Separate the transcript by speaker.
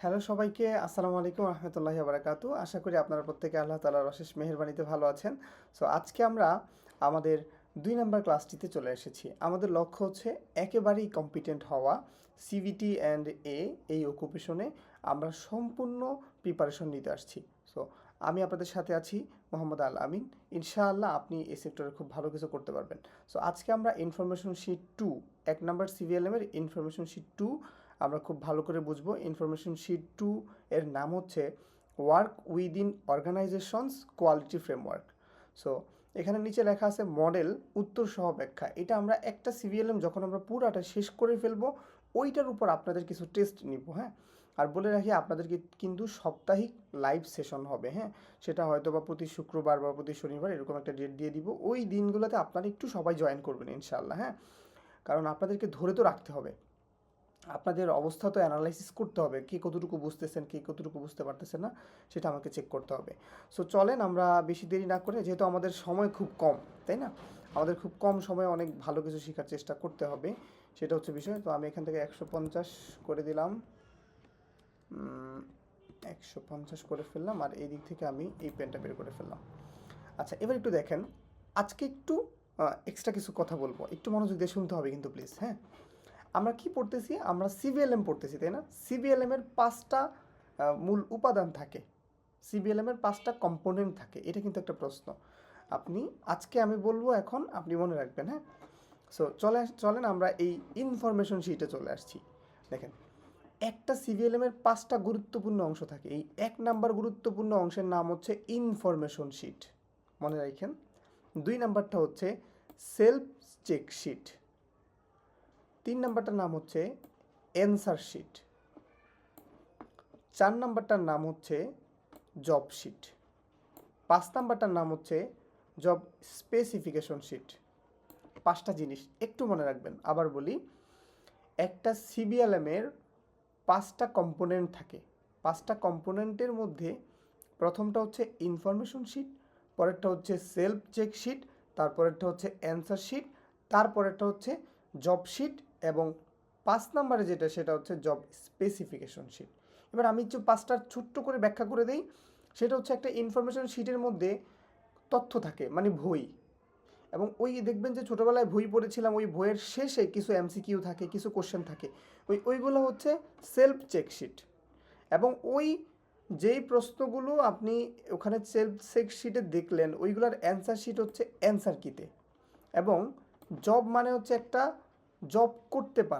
Speaker 1: Hello সবাইকে, আসসালামু আলাইকুম রহমতুল্লাহি বারাকাতু। আশা করি আপনারা প্রত্যেকে আল্লাহ তাআলার অশেষ মেহেরবানিতে ভালো আছেন। সো আজকে আমরা আমাদের 2 নম্বর ক্লাসটিতে চলে এসেছি। আমাদের লক্ষ্য হচ্ছে একেবারেই কম্পিটেন্ট হওয়া সিভিটি অ্যান্ড এই অকুপেশনে আমরা সম্পূর্ণ প্রিপারেশন নিতে আসছি। সো আমি আপনাদের সাথে আছি, মোহাম্মদ আল আমিন। ইনশাআল্লাহ আপনি এই সেক্টরে খুব ভালো কিছু করতে পারবেন। সো আজকে আমরা ইনফরমেশন শিট 2, 1 নম্বর সিভিএলএম এর ইনফরমেশন শিট 2 আমরা খুব ভালো করে বুঝবো। ইনফরমেশন শিট 2 এর নাম হচ্ছে work within organisations quality framework. So এখানে নিচে লেখা আছে মডেল উত্তর সহ ব্যাখ্যা। এটা আমরা একটা সিভিএলএম যখন আমরা পুরাটা শেষ করে ফেলবো ওইটার উপর আপনাদের কিছু টেস্ট নিব, হ্যাঁ। আর বলে রাখি আপনাদেরকে কিন্তু সাপ্তাহিক লাইভ সেশন হবে, হ্যাঁ। সেটা হয়তো বা প্রতি শুক্রবার বা প্রতি শনিবার এরকম একটা ডেট দিয়ে দিব। ওই দিনগুলোতে আপনারা একটু সবাই জয়েন করবেন ইনশাআল্লাহ, হ্যাঁ। কারণ আপনাদেরকে ধরে তো রাখতে হবে, আপনাদের অবস্থা তো অ্যানালাইসিস করতে হবে, কে কতটুকু বুঝতেছেন কে কতটুকু বুঝতে পারতেছেন না সেটা আমাকে চেক করতে হবে। সো চলেন আমরা বেশি দেরি না করে, যেহেতু আমাদের সময় খুব কম, তাই না, আমাদের খুব কম সময়ে অনেক ভালো কিছু শেখার চেষ্টা করতে হবে, সেটা হচ্ছে বিষয়। তো আমি এখান থেকে 150 করে দিলাম, 150 করে ফেললাম, আর এই দিক থেকে আমি এই পেনটা বের করে ফেললাম। আচ্ছা, এবার একটু দেখেন, আজকে একটু এক্সট্রা কিছু কথা বলবো, একটু মনোযোগ দিয়ে শুনতে হবে কিন্তু প্লিজ, হ্যাঁ। আমরা কি পড়তেছি? আমরা সিভিএলএম পড়তেছি, তাই না? সিভিএলএম এর 5টা মূল উপাদান থাকে, সিভিএলএম এর 5টা কম্পোনেন্ট থাকে। এটা কিন্তু একটা প্রশ্ন, আপনি আজকে আমি বলবো, এখন আপনি মনে রাখবেন, হ্যাঁ। সো চলেন আমরা এই ইনফরমেশন শিটে চলে আসছি। দেখেন, একটা সিভিএলএম এর 5টা গুরুত্বপূর্ণ অংশ থাকে। এই 1 নম্বর গুরুত্বপূর্ণ অংশের নাম হচ্ছে ইনফরমেশন শিট, মনে রাখেন। 2 নম্বরটা হচ্ছে সেলফ চেক শিট। 3 নম্বরটার নাম হচ্ছে অ্যান্সার শিট। 4 নম্বরটার নাম হচ্ছে জব শিট। 5 নম্বরটার নাম হচ্ছে জব স্পেসিফিকেশন শিট। 5টা জিনিস একটু মনে রাখবেন। আবার বলি, একটা সিভিএলএম এর 5টা কম্পোনেন্ট থাকে। 5টা কম্পোনেন্টের মধ্যে প্রথমটা হচ্ছে ইনফরমেশন শিট, পরেরটা হচ্ছে সেলফ চেক শিট, তারপরেরটা হচ্ছে অ্যান্সার শিট, তারপরেরটা হচ্ছে জব শিট, এবং 5 নম্বরে যেটা সেটা হচ্ছে জব স্পেসিফিকেশন শিট। এবার আমি একটু 5টার ছোট্ট করে ব্যাখ্যা করে দিই। সেটা হচ্ছে একটা ইনফরমেশন শিটের মধ্যে তথ্য থাকে, মানে বই, এবং ওই দেখবেন যে ছোটোবেলায় বই পড়েছিলাম, ওই বইয়ের শেষে কিছু এমসিকিউ থাকে, কিছু কোশ্চেন থাকে, ওইগুলো হচ্ছে সেলফ চেক শিট। এবং ওই যেই প্রশ্নগুলো আপনি ওখানে সেলফ চেক শিটে দেখলেন ওইগুলোর অ্যান্সার শিট হচ্ছে অ্যান্সার কিতে। এবং জব মানে হচ্ছে একটা জব করতে পারা,